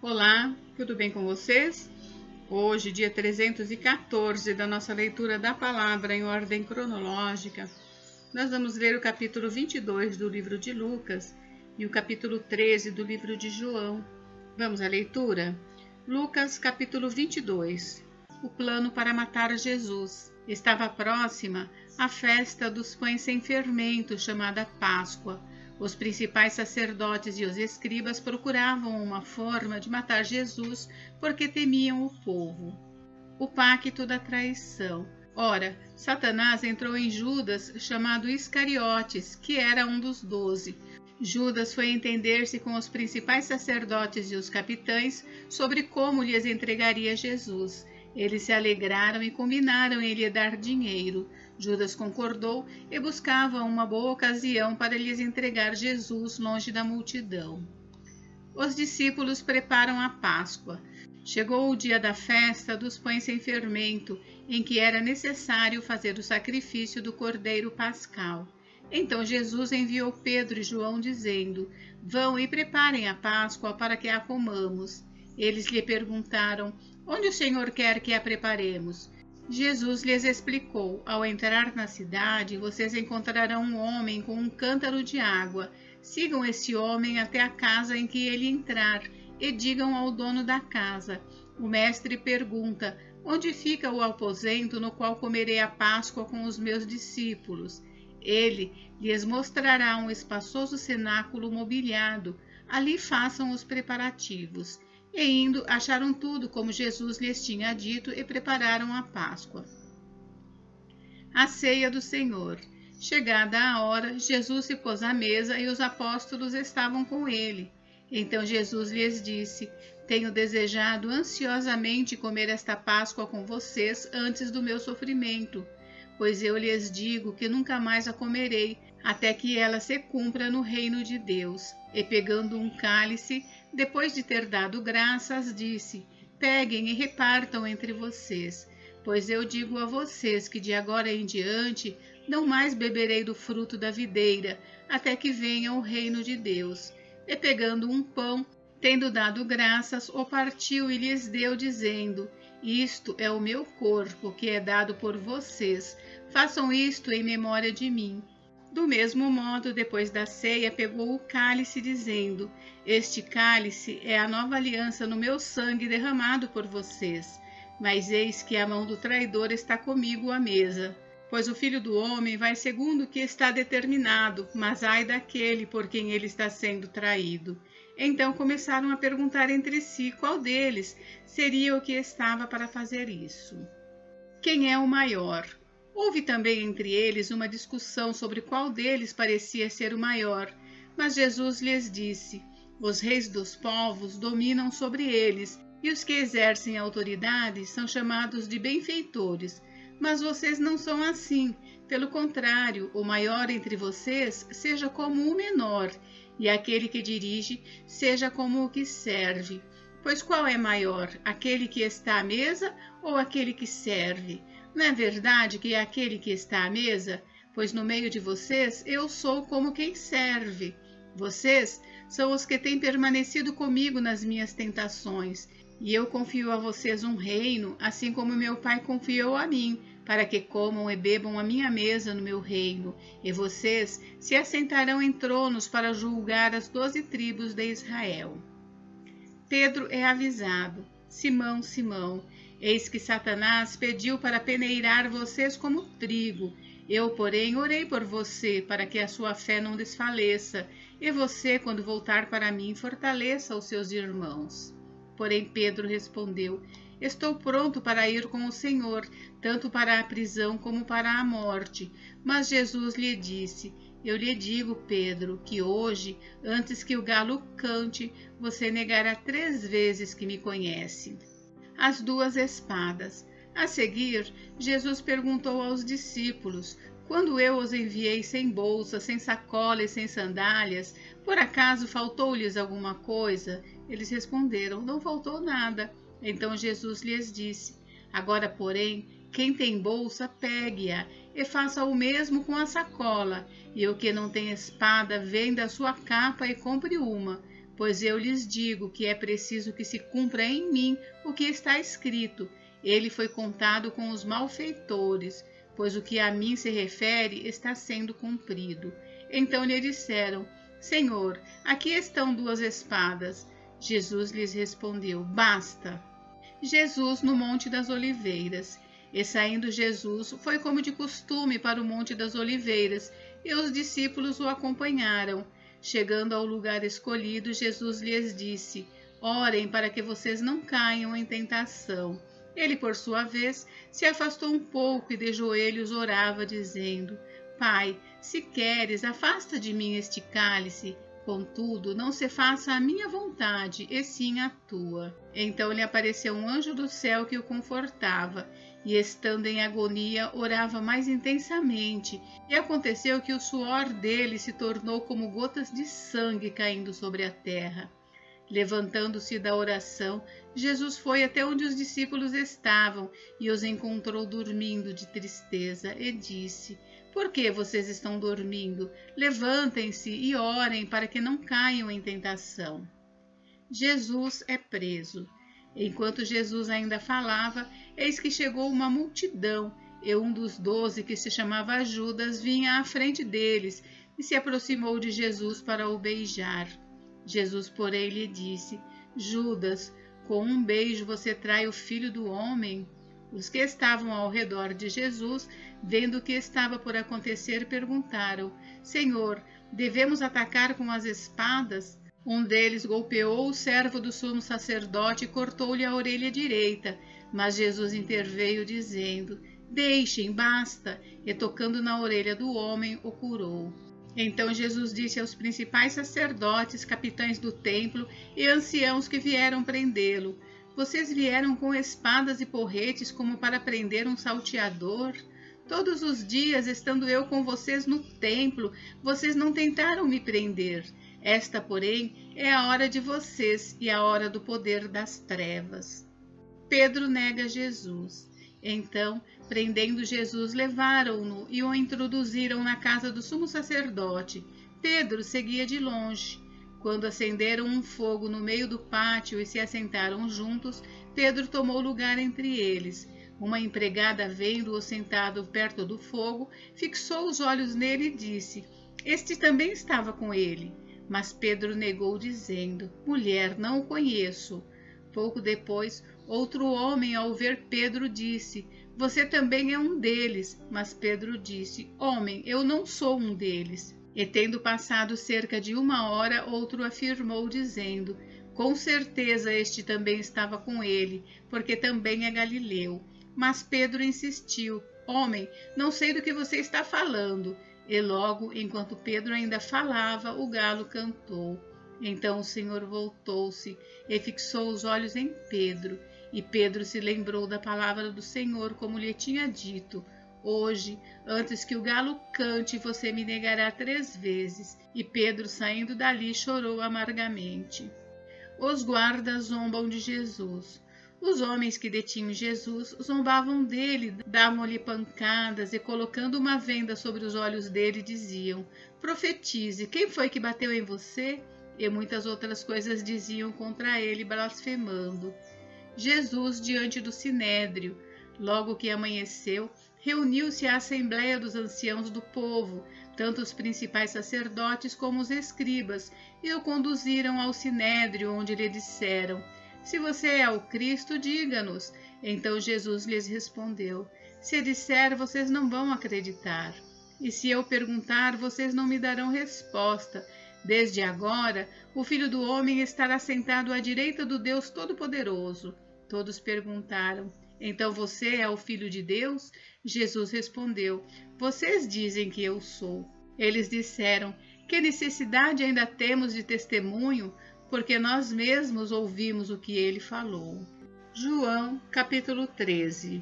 Olá, tudo bem com vocês? Hoje, dia 314 da nossa leitura da palavra em ordem cronológica, nós vamos ler o capítulo 22 do livro de Lucas e o capítulo 13 do livro de João. Vamos à leitura? Lucas, capítulo 22. O plano para matar Jesus. Estava próxima a festa dos pães sem fermento, chamada Páscoa. Os principais sacerdotes e os escribas procuravam uma forma de matar Jesus porque temiam o povo. O pacto da traição. Ora, Satanás entrou em Judas, chamado Iscariotes, que era um dos 12. Judas foi entender-se com os principais sacerdotes e os capitães sobre como lhes entregaria Jesus. Eles se alegraram e combinaram em lhe dar dinheiro. Judas concordou e buscava uma boa ocasião para lhes entregar Jesus longe da multidão. Os discípulos preparam a Páscoa. Chegou o dia da festa dos pães sem fermento, em que era necessário fazer o sacrifício do cordeiro pascal. Então Jesus enviou Pedro e João, dizendo: Vão e preparem a Páscoa para que a comamos. Eles lhe perguntaram: Onde o Senhor quer que a preparemos? Jesus lhes explicou: Ao entrar na cidade, vocês encontrarão um homem com um cântaro de água. Sigam esse homem até a casa em que ele entrar e digam ao dono da casa: O mestre pergunta: Onde fica o aposento no qual comerei a Páscoa com os meus discípulos? Ele lhes mostrará um espaçoso cenáculo mobiliado. Ali façam os preparativos. E indo, acharam tudo como Jesus lhes tinha dito e prepararam a Páscoa. A ceia do Senhor. Chegada a hora, Jesus se pôs à mesa e os apóstolos estavam com ele. Então Jesus lhes disse: Tenho desejado ansiosamente comer esta Páscoa com vocês antes do meu sofrimento, pois eu lhes digo que nunca mais a comerei, até que ela se cumpra no reino de Deus. E pegando um cálice, depois de ter dado graças, disse: Peguem e repartam entre vocês, pois eu digo a vocês que de agora em diante não mais beberei do fruto da videira, até que venha o reino de Deus. E pegando um pão, tendo dado graças, o partiu e lhes deu, dizendo: Isto é o meu corpo, que é dado por vocês. Façam isto em memória de mim. Do mesmo modo, depois da ceia, pegou o cálice, dizendo: Este cálice é a nova aliança no meu sangue derramado por vocês. Mas eis que a mão do traidor está comigo à mesa. Pois o Filho do Homem vai segundo o que está determinado, mas ai daquele por quem ele está sendo traído. Então começaram a perguntar entre si qual deles seria o que estava para fazer isso. Quem é o maior? Houve também entre eles uma discussão sobre qual deles parecia ser o maior, mas Jesus lhes disse: Os reis dos povos dominam sobre eles, e os que exercem autoridade são chamados de benfeitores. Mas vocês não são assim. Pelo contrário, o maior entre vocês seja como o menor, e aquele que dirige seja como o que serve. Pois qual é maior, aquele que está à mesa ou aquele que serve? Não é verdade que é aquele que está à mesa? Pois no meio de vocês eu sou como quem serve. Vocês são os que têm permanecido comigo nas minhas tentações, e eu confio a vocês um reino, assim como meu Pai confiou a mim, para que comam e bebam à minha mesa no meu reino, e vocês se assentarão em tronos para julgar as 12 tribos de Israel. Pedro é avisado. Simão, Simão, eis que Satanás pediu para peneirar vocês como trigo. Eu, porém, orei por você, para que a sua fé não desfaleça, e você, quando voltar para mim, fortaleça os seus irmãos. Porém Pedro respondeu: Estou pronto para ir com o Senhor, tanto para a prisão como para a morte. Mas Jesus lhe disse: Eu lhe digo, Pedro, que hoje, antes que o galo cante, você negará 3 vezes que me conhece. As 2 espadas. A seguir, Jesus perguntou aos discípulos: Quando eu os enviei sem bolsa, sem sacola e sem sandálias, por acaso faltou-lhes alguma coisa? Eles responderam: Não faltou nada. Então Jesus lhes disse: Agora, porém, quem tem bolsa, pegue-a, e faça o mesmo com a sacola. E o que não tem espada, venda a sua capa e compre uma. Pois eu lhes digo que é preciso que se cumpra em mim o que está escrito. Ele foi contado com os malfeitores, pois o que a mim se refere está sendo cumprido. Então lhe disseram: Senhor, aqui estão 2 espadas. Jesus lhes respondeu: Basta. Jesus no Monte das Oliveiras. E saindo Jesus, foi como de costume para o Monte das Oliveiras, e os discípulos o acompanharam. Chegando ao lugar escolhido, Jesus lhes disse: Orem para que vocês não caiam em tentação. Ele, por sua vez, se afastou um pouco e de joelhos orava, dizendo: Pai, se queres, afasta de mim este cálice. Contudo, não se faça a minha vontade, e sim a tua. Então lhe apareceu um anjo do céu que o confortava, e estando em agonia, orava mais intensamente, e aconteceu que o suor dele se tornou como gotas de sangue caindo sobre a terra. Levantando-se da oração, Jesus foi até onde os discípulos estavam e os encontrou dormindo de tristeza e disse: Por que vocês estão dormindo? Levantem-se e orem para que não caiam em tentação. Jesus é preso. Enquanto Jesus ainda falava, eis que chegou uma multidão, e um dos 12, que se chamava Judas, vinha à frente deles e se aproximou de Jesus para o beijar. Jesus, porém, lhe disse: Judas, com um beijo você trai o Filho do Homem? Os que estavam ao redor de Jesus, vendo o que estava por acontecer, perguntaram: Senhor, devemos atacar com as espadas? Um deles golpeou o servo do sumo sacerdote e cortou-lhe a orelha direita. Mas Jesus interveio, dizendo: Deixem, basta. E tocando na orelha do homem, o curou. Então Jesus disse aos principais sacerdotes, capitães do templo e anciãos que vieram prendê-lo: Vocês vieram com espadas e porretes como para prender um salteador? Todos os dias, estando eu com vocês no templo, vocês não tentaram me prender. Esta, porém, é a hora de vocês e a hora do poder das trevas. Pedro nega Jesus. Então, prendendo Jesus, levaram-no e o introduziram na casa do sumo sacerdote. Pedro seguia de longe. Quando acenderam um fogo no meio do pátio e se assentaram juntos, Pedro tomou lugar entre eles. Uma empregada, vendo-o sentado perto do fogo, fixou os olhos nele e disse: Este também estava com ele. Mas Pedro negou, dizendo: Mulher, não o conheço. Pouco depois, outro homem, ao ver Pedro, disse: Você também é um deles. Mas Pedro disse: Homem, eu não sou um deles. E tendo passado cerca de 1 hora, outro afirmou, dizendo: Com certeza este também estava com ele, porque também é galileu. Mas Pedro insistiu: Homem, não sei do que você está falando. E logo, enquanto Pedro ainda falava, o galo cantou. Então o Senhor voltou-se e fixou os olhos em Pedro. E Pedro se lembrou da palavra do Senhor, como lhe tinha dito: Hoje, antes que o galo cante, você me negará 3 vezes. E Pedro, saindo dali, chorou amargamente. Os guardas zombam de Jesus. Os homens que detinham Jesus zombavam dele, davam-lhe pancadas e, colocando uma venda sobre os olhos dele, diziam: Profetize, quem foi que bateu em você? E muitas outras coisas diziam contra ele, blasfemando. Jesus diante do sinédrio. Logo que amanheceu, reuniu-se a assembleia dos anciãos do povo, tanto os principais sacerdotes como os escribas, e o conduziram ao sinédrio, onde lhe disseram: Se você é o Cristo, diga-nos. Então Jesus lhes respondeu: Se disser, vocês não vão acreditar. E se eu perguntar, vocês não me darão resposta. Desde agora, o Filho do Homem estará sentado à direita do Deus Todo-Poderoso. Todos perguntaram: Então você é o Filho de Deus? Jesus respondeu: Vocês dizem que eu sou. Eles disseram: Que necessidade ainda temos de testemunho? Porque nós mesmos ouvimos o que ele falou. João, capítulo 13.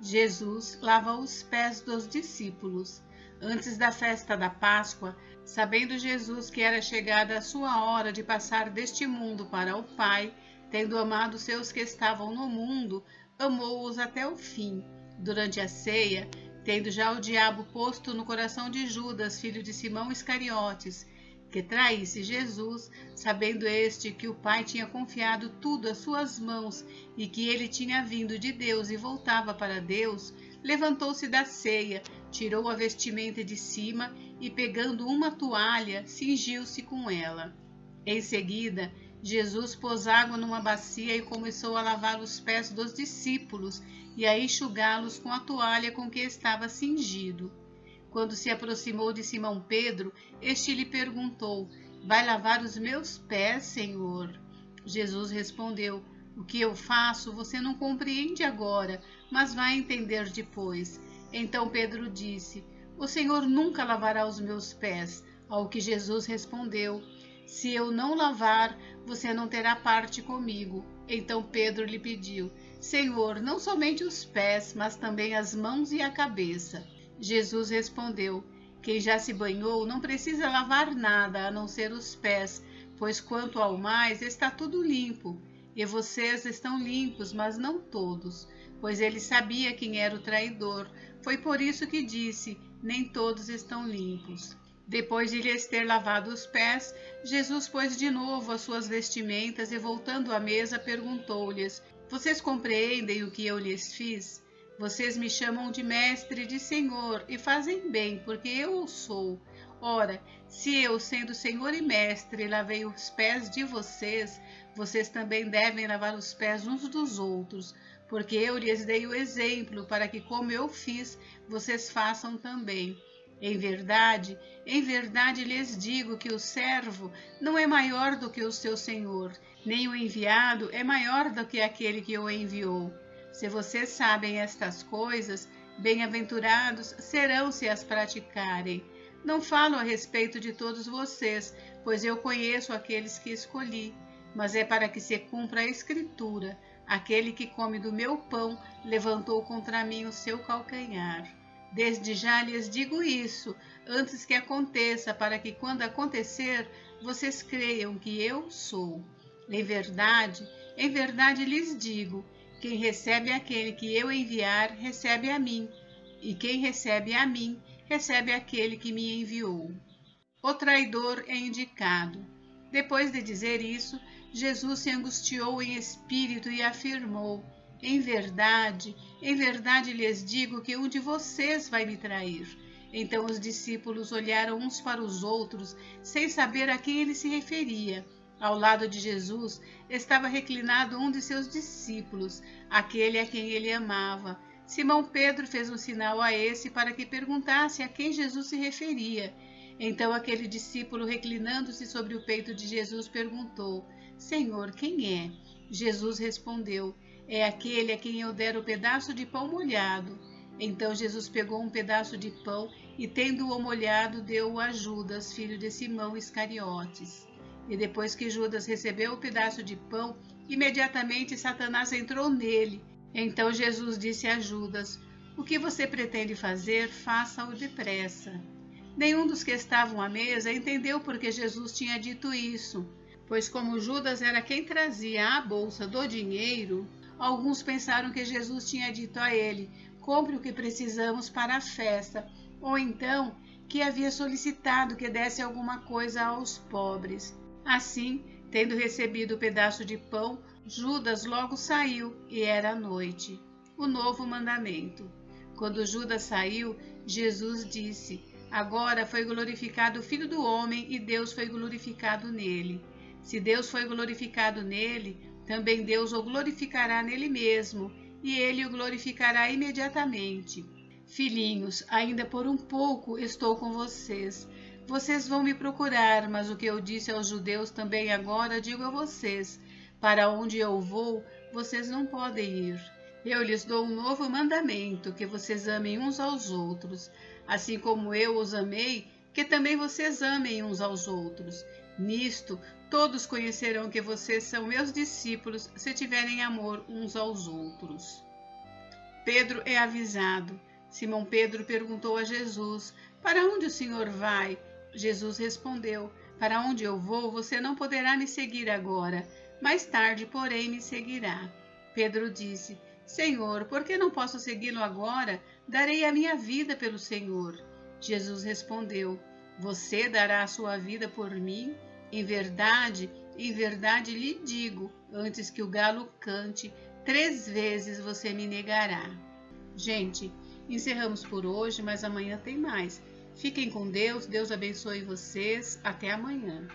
Jesus lava os pés dos discípulos. Antes da festa da Páscoa, sabendo Jesus que era chegada a sua hora de passar deste mundo para o Pai, tendo amado seus que estavam no mundo, amou-os até o fim. Durante a ceia, tendo já o diabo posto no coração de Judas, filho de Simão Iscariotes, que traísse Jesus, sabendo este que o Pai tinha confiado tudo às suas mãos e que ele tinha vindo de Deus e voltava para Deus, levantou-se da ceia, tirou a vestimenta de cima e, pegando uma toalha, cingiu-se com ela. Em seguida, Jesus pôs água numa bacia e começou a lavar os pés dos discípulos e a enxugá-los com a toalha com que estava cingido. Quando se aproximou de Simão Pedro, este lhe perguntou: Vai lavar os meus pés, Senhor? Jesus respondeu: O que eu faço você não compreende agora, mas vai entender depois. Então Pedro disse: O Senhor nunca lavará os meus pés. Ao que Jesus respondeu: Se eu não lavar, você não terá parte comigo. Então Pedro lhe pediu: Senhor, não somente os pés, mas também as mãos e a cabeça. Jesus respondeu: Quem já se banhou não precisa lavar nada a não ser os pés, pois quanto ao mais está tudo limpo. E vocês estão limpos, mas não todos, pois ele sabia quem era o traidor. Foi por isso que disse: Nem todos estão limpos. Depois de lhes ter lavado os pés, Jesus pôs de novo as suas vestimentas e, voltando à mesa, perguntou-lhes: Vocês compreendem o que eu lhes fiz? Vocês me chamam de mestre e de senhor, e fazem bem, porque eu o sou. Ora, se eu, sendo senhor e mestre, lavei os pés de vocês, vocês também devem lavar os pés uns dos outros, porque eu lhes dei o exemplo, para que, como eu fiz, vocês façam também. Em verdade lhes digo que o servo não é maior do que o seu senhor, nem o enviado é maior do que aquele que o enviou. Se vocês sabem estas coisas, bem-aventurados serão se as praticarem. Não falo a respeito de todos vocês, pois eu conheço aqueles que escolhi, mas é para que se cumpra a Escritura: aquele que come do meu pão levantou contra mim o seu calcanhar. Desde já lhes digo isso, antes que aconteça, para que, quando acontecer, vocês creiam que eu sou. Em verdade lhes digo: quem recebe aquele que eu enviar, recebe a mim, e quem recebe a mim, recebe aquele que me enviou. O traidor é indicado. Depois de dizer isso, Jesus se angustiou em espírito e afirmou: Em verdade lhes digo que um de vocês vai me trair. Então os discípulos olharam uns para os outros, sem saber a quem ele se referia. Ao lado de Jesus estava reclinado um de seus discípulos, aquele a quem ele amava. Simão Pedro fez um sinal a esse para que perguntasse a quem Jesus se referia. Então aquele discípulo, reclinando-se sobre o peito de Jesus, perguntou: Senhor, quem é? Jesus respondeu: É aquele a quem eu der o pedaço de pão molhado. Então Jesus pegou um pedaço de pão e, tendo-o molhado, deu-o a Judas, filho de Simão Iscariotes. E depois que Judas recebeu o pedaço de pão, imediatamente Satanás entrou nele. Então Jesus disse a Judas: O que você pretende fazer, faça-o depressa. Nenhum dos que estavam à mesa entendeu por que Jesus tinha dito isso, pois como Judas era quem trazia a bolsa do dinheiro, alguns pensaram que Jesus tinha dito a ele: Compre o que precisamos para a festa, ou então que havia solicitado que desse alguma coisa aos pobres. Assim, tendo recebido o pedaço de pão, Judas logo saiu, e era noite. O novo mandamento. Quando Judas saiu, Jesus disse: Agora foi glorificado o Filho do Homem, e Deus foi glorificado nele. Se Deus foi glorificado nele, também Deus o glorificará nele mesmo, e ele o glorificará imediatamente. Filhinhos, ainda por um pouco estou com vocês. Vocês vão me procurar, mas o que eu disse aos judeus também agora digo a vocês: para onde eu vou, vocês não podem ir. Eu lhes dou um novo mandamento, que vocês amem uns aos outros. Assim como eu os amei, que também vocês amem uns aos outros. Nisto, todos conhecerão que vocês são meus discípulos, se tiverem amor uns aos outros. Pedro é avisado. Simão Pedro perguntou a Jesus: Para onde o Senhor vai? Jesus respondeu: Para onde eu vou, você não poderá me seguir agora. Mais tarde, porém, me seguirá. Pedro disse: Senhor, por que não posso segui-lo agora? Darei a minha vida pelo Senhor. Jesus respondeu: Você dará a sua vida por mim? Em verdade lhe digo, antes que o galo cante, 3 vezes você me negará. Gente, encerramos por hoje, mas amanhã tem mais. Fiquem com Deus, Deus abençoe vocês. Até amanhã.